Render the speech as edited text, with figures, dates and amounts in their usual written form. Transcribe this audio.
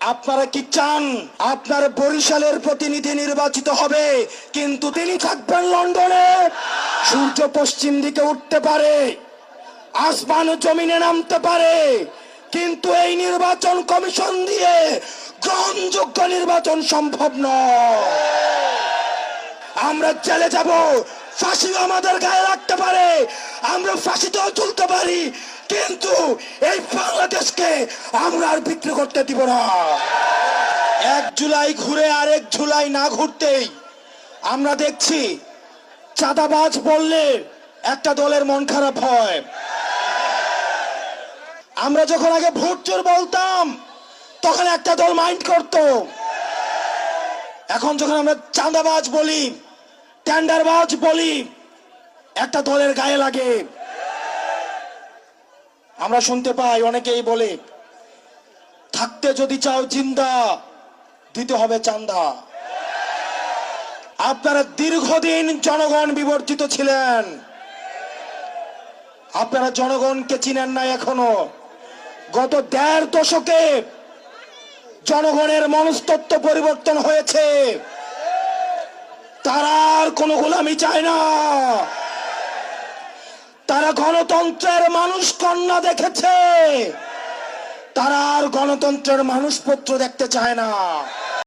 আপনারা কি চান আপনার বরিশালের প্রতিনিধি নির্বাচিত হবে কিন্তু তিনি থাকবেন লন্ডনে? সূর্য পশ্চিম দিকে উঠতে পারে, আসমান জমিনে নামতে পারে, কিন্তু এই নির্বাচন কমিশন দিয়ে গ্রহণযোগ্য নির্বাচন সম্ভব নয়। আমরা জেলে যাব, ফাঁসি আমাদের গায়ে লাগতে পারে, আমরা ফাঁসিতেও ঝুলতে পারি, কিন্তু এই বাংলাদেশকে আমরা আর বিক্রি করতে দিব না। 1 জুলাই ঘুরে আরেক জুলাই না ঘুরতেই আমরা দেখছি চাঁদাবাজ বললে একটা দলের মন খারাপ হয়। আমরা যখন আগে ভোট চোর বলতাম তখন একটা দল মাইন্ড করত, এখন যখন আমরা চাঁদাবাজ বলি, টেন্ডারবাজ বলি, একটা দলের গায়ে লাগে। আমরা শুনতে পাই অনেকেই বলে, থাকতে যদি চাও জিন্দা, দিতে হবে চাঁদা। আপনারা দীর্ঘদিন জনগণ বিবর্জিত ছিলেন, আপনারা জনগণকে চিনেন না এখনো। গত 1.5 দশকে জনগণের মনস্তত্ত্ব পরিবর্তন হয়েছে, তারা আর কোনো গোলামি চায় না। তারা গণতন্ত্রের মানুষ কন্যা দেখেছে, তারা আর গণতন্ত্রের মানুষপত্র দেখতে চায় না।